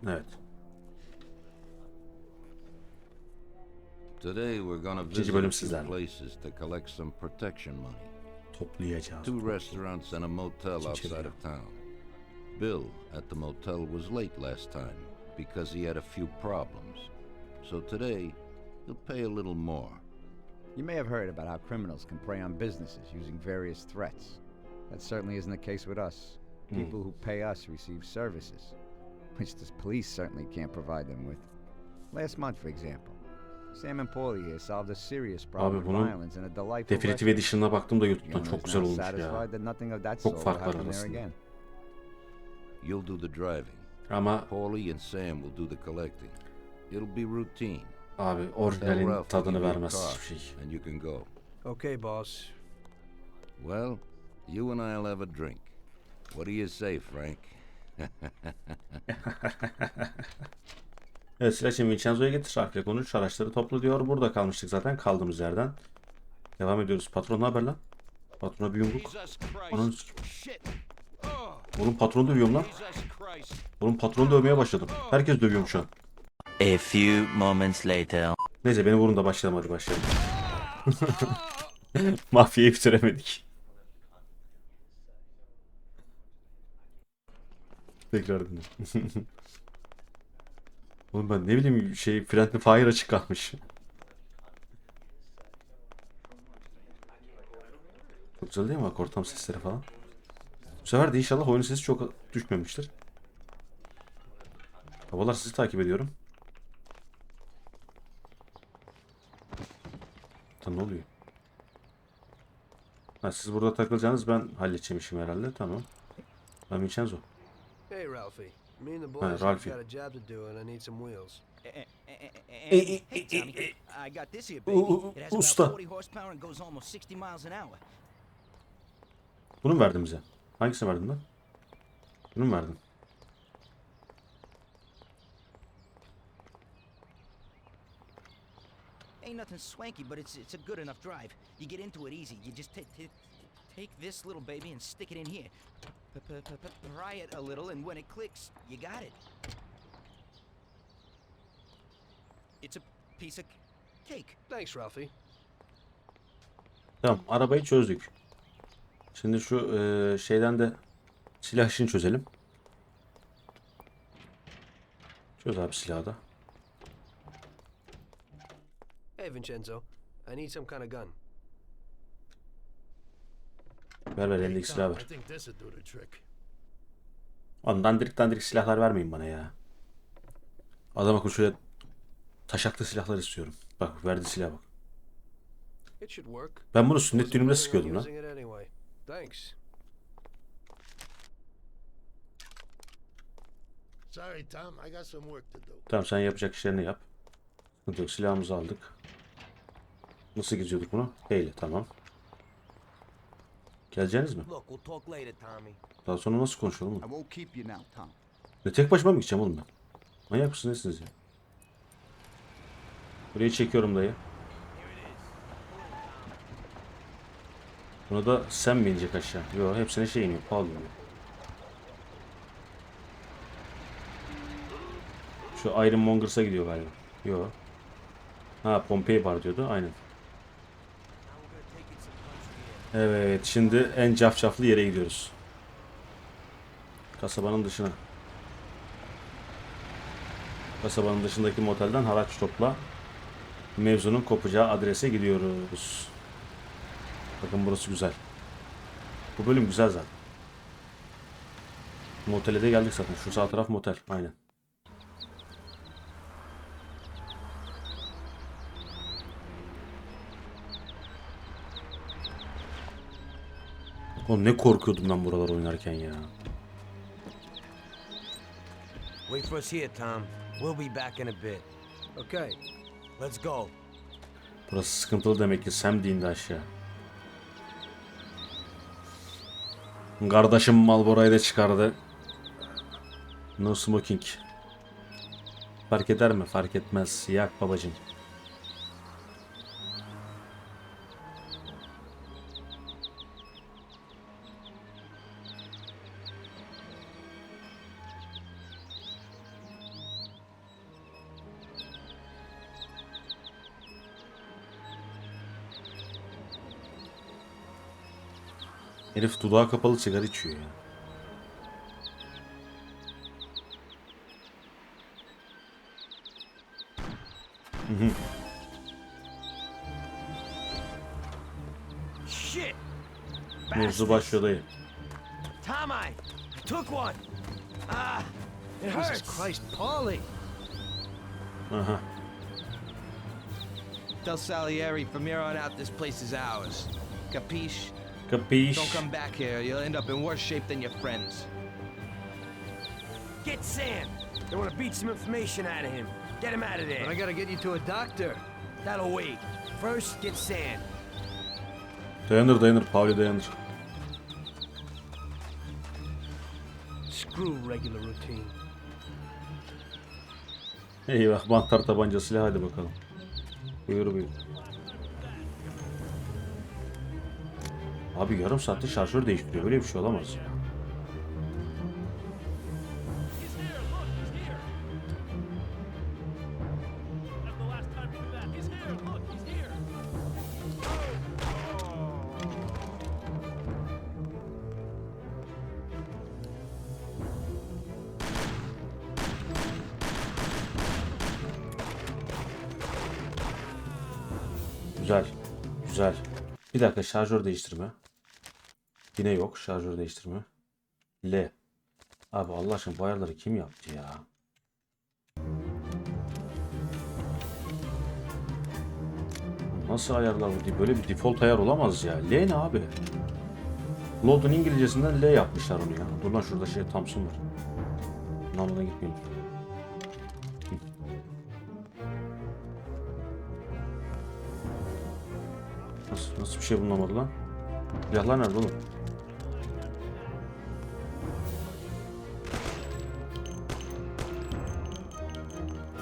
Evet. Today we're gonna İkinci visit bölüm a few sizlerle. places to collect some protection money. Toplayacağız. Two restaurants and a motel İkinci outside bölüm. of town. Bill at the motel was late last time because he had a few problems. So today he'll pay a little more. You may have heard about how criminals can prey on businesses using various threats. That certainly isn't the case with us. People who pay us receive services, which the police certainly can't provide them with. Last month, for example, Sam and Paulie here solved a serious problem Abi with bunun violence in a delightful Definitive restaurant. Edition'ına baktım da The YouTube'dan owner çok is güzel now olmuş ya. satisfied that nothing of that Çok sort fark will var happen there arasında. again. You'll do the driving. Ama Paulie and Sam will do the collecting. It'll be routine. abi Tell orijinalin Ralph to tadını give you a vermez car, hiçbir şey. and you can go. Okay, boss. Well, you and I'll have a drink. What do you say, Frank? Evet, silahçı Vincenzo'ya getir. Harfle konuş. Araçları topla diyor. Burada kalmıştık zaten. Kaldığımız yerden. Devam ediyoruz. Patron ne haber lan? Patrona bir yumruk. Onun... Oğlum patron dövüyorum lan. Oğlum patron dövmeye başladım. Herkes dövüyorum şu an. A few moments later. Neyse beni vurun da başlayalım, hadi başlayalım. Mafyayı bitiremedik. Tekrar dinle. Oğlum ben ne bileyim Friendly Fire açık kalmış. Çok güzel değil mi bak ortam sesleri falan. Bu sefer de inşallah oyun sesi çok düşmemiştir. Babalar sizi takip ediyorum. Ne oluyor? Ha, siz burada takılacaksınız, ben halledeceğim işimi herhalde. Tamam. Ben Vincenzo. Hey, Ralphie. Me and the Hi, boys Ralphie. got a job to do, and I need some wheels. Hey, Tommy, I got this here, baby. It has about Usta. 40 horsepower and goes almost 60 miles an hour. Bunu mu verdin bize? Hangisini verdin lan? Bunu mu verdin? Ain't nothing swanky, but it's a good enough drive. You get into it easy. You just take this little baby and stick it in here. Pry it a little, and when it clicks, you got it. It's a piece of cake. Thanks, Ralphie. Tamam, arabayı çözdük. Şimdi şu şeyden de silah işini çözelim. Çöz abi silahı da. Hey, Vincenzo. I need some kind of gun. Ver elindeki silahı ver. I think this would do the trick. Oğlum dandirik silahlar vermeyin bana ya. Adam akıllı şöyle taşaklı silahlar istiyorum. Bak verdi silah bak. It should work. Ben bunu sünnet Wasn't düğünümde planning on sıkıyordum lan. using it anyway. Thanks. Sorry, Tom. I got some work to do. Tamam sen yapacak işlerini yap. Sıkıntı yok, silahımızı aldık. Nasıl gidiyorduk bunu? Heyle tamam. Geleceğiniz mi? Look, we'll talk later, Tommy. Daha sonra nasıl konuşalım I mı? won't keep you now, Tom. Ne tek başıma mı gideceğim oğlum ben? Manyak mısınız nesiniz ya? Burayı çekiyorum dayı. Buna da sen mi inecek aşağı? Yok, hepsine şey iniyor. Paul iniyor. Şu Iron Mongers'a gidiyor galiba. Yok. Ha, Pompei var diyordu. Aynen. Evet, şimdi en cafcaflı yere gidiyoruz. Kasabanın dışına. Kasabanın dışındaki motelden haraç topla. Mevzunun kopacağı adrese gidiyoruz. Bakın burası güzel. Bu bölüm güzel zaten. Motele de geldik zaten. Şu sağ taraf motel. Aynen. Oğlum ne korkuyordum ben buralar oynarken ya. Wait for us here, Tom. We'll be back in a bit. Okay. Let's go. Burası sıkıntılı demek ki. Sam de indi aşağı. Kardeşim Marlboro'yu da çıkardı. No smoking. Fark eder mi? Fark etmez. Yak babacım. Herif dudağı kapalı sigara içiyor ya. Shit! Mevzu başlıyor dayı. Tom, I took one. Ah, it Jesus hurts. Christ, Paulie! Aha. Tell Salieri from here on out this place is ours. Capiche? Kapış. Don't come back here. You'll end up in worse shape than your friends. Get Sam. They want to beat some information out of him. Get him out of But I there. gotta get you to a doctor. That'll wait. First, get Sam. Dayanır dayanır. Pauli dayanır. Screw regular routine. Eyvah, mantar tabancasıyla hadi bakalım. Buyur buyur. Abi yarım saatte şarjör değiştiriyor. Böyle bir şey olamaz ya. Güzel. Güzel. Bir dakika, şarjör değiştirme. Yine yok şarjör değiştirme. L. Abi Allah aşkına bu ayarları kim yaptı ya? Nasıl ayarlar bu? Böyle bir default ayar olamaz ya. L ne abi? Load'un İngilizcesinden L yapmışlar onu ya. Dur lan, şurada şey Thompson var. Namına gitmeyelim. Nasıl bir şey bulunamadı lan? Silahlar nerede oğlum?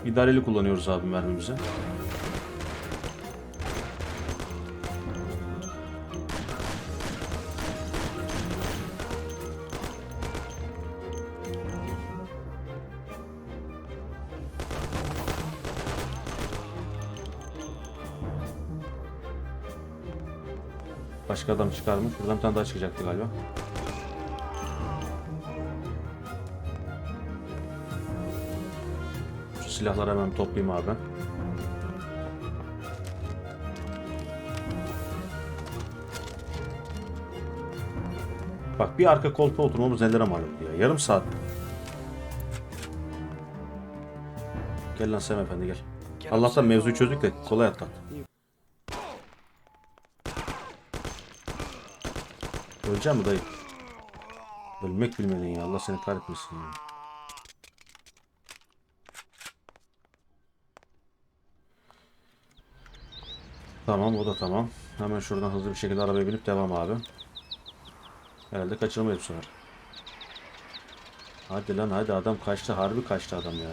İdareli kullanıyoruz abi mermimizi. Başka adam çıkar mı? Buradan bir tane daha çıkacaktı galiba. Şu silahları hemen toplayayım abi. Bak, bir arka koltuğa oturmamız nelere mal oldu ya. Yarım saat. Gel lan Sem Efendi gel. Allah'tan mevzuyu çözdük de kolay atlat. Öleceğim mi dayı? Ölmek bilmedin ya. Allah seni kahretmesin ya. Tamam, o da tamam. Hemen şuradan hızlı bir şekilde arabaya binip devam abi. Herhalde kaçırmayız bu sefer. Hadi lan hadi, adam kaçtı. Harbi kaçtı adam ya.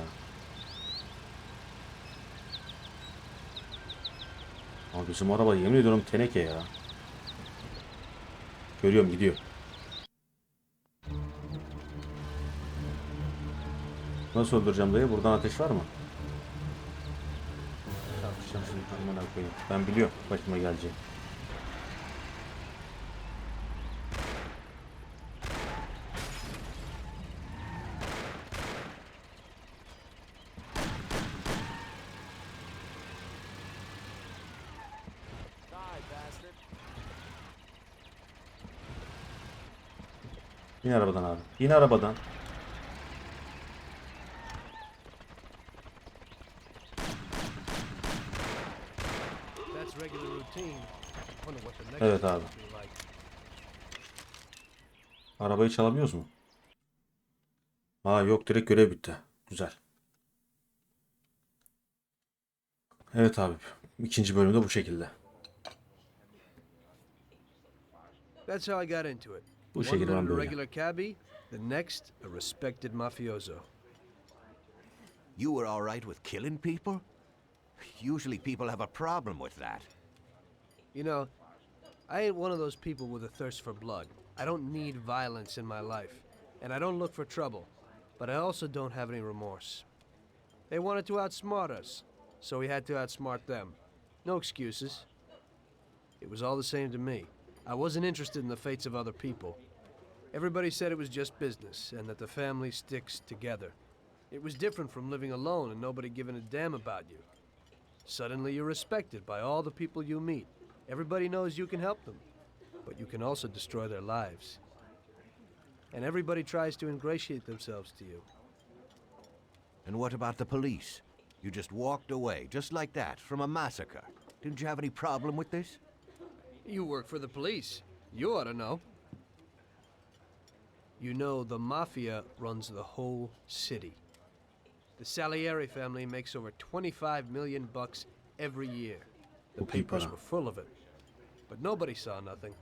Abi bizim araba yemin ediyorum teneke ya. Görüyorum, gidiyor. Nasıl öldüreceğim dayı? Buradan ateş var mı? Çarpışacağım şimdi, amına koyayım. Ben biliyorum başıma geleceği. İn arabadan abi. İn arabadan. That's regular routine. Wonder what the next Evet one abi. will be like. Arabayı çalabiliyoruz mu? Aa yok, direkt görev bitti. Güzel. Evet abi. İkinci bölümde bu şekilde. That's how I got into it. Bu One şekilde ben minute a böyle. regular cabbie, the next a respected mafioso. You were all right with killing people? Usually people have a problem with that. You know, I ain't one of those people with a thirst for blood. I don't need violence in my life, and I don't look for trouble. But I also don't have any remorse. They wanted to outsmart us, so we had to outsmart them. No excuses. It was all the same to me. I wasn't interested in the fates of other people. Everybody said it was just business and that the family sticks together. It was different from living alone and nobody giving a damn about you. Suddenly you're respected by all the people you meet. Everybody knows you can help them, but you can also destroy their lives. And everybody tries to ingratiate themselves to you. And what about the police? You just walked away, just like that, from a massacre. Didn't you have any problem with this? You work for the police. You ought to know. You know the Mafia runs the whole city. The Salieri family makes over 25 million bucks every year. The papers were full of it. But nobody saw nothing.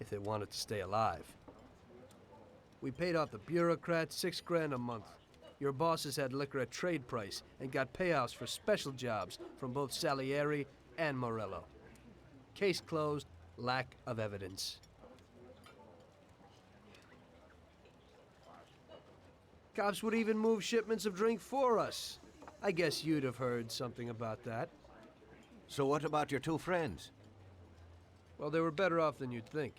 If they wanted to stay alive. We paid off the bureaucrats $6 grand a month. Your bosses had liquor at trade price and got payouts for special jobs from both Salieri and Morello. Case closed, lack of evidence. Cops would even move shipments of drink for us. I guess you'd have heard something about that. So what about your two friends? Well, they were better off than you'd think.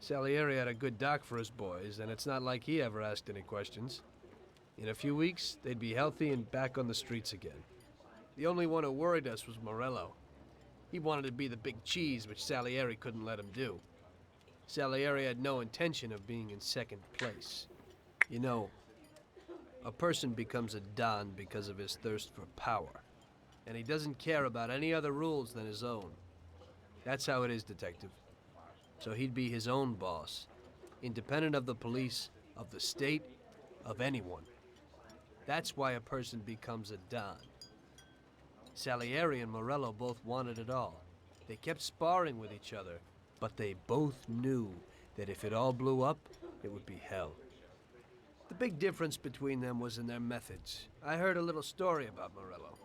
Salieri had a good doc for his boys, and it's not like he ever asked any questions. In a few weeks, they'd be healthy and back on the streets again. The only one who worried us was Morello. He wanted to be the big cheese, which Salieri couldn't let him do. Salieri had no intention of being in second place. You know, a person becomes a Don because of his thirst for power. And he doesn't care about any other rules than his own. That's how it is, Detective. So he'd be his own boss, independent of the police, of the state, of anyone. That's why a person becomes a Don. Salieri and Morello both wanted it all. They kept sparring with each other, but they both knew that if it all blew up, it would be hell. The big difference between them was in their methods. I heard a little story about Morello.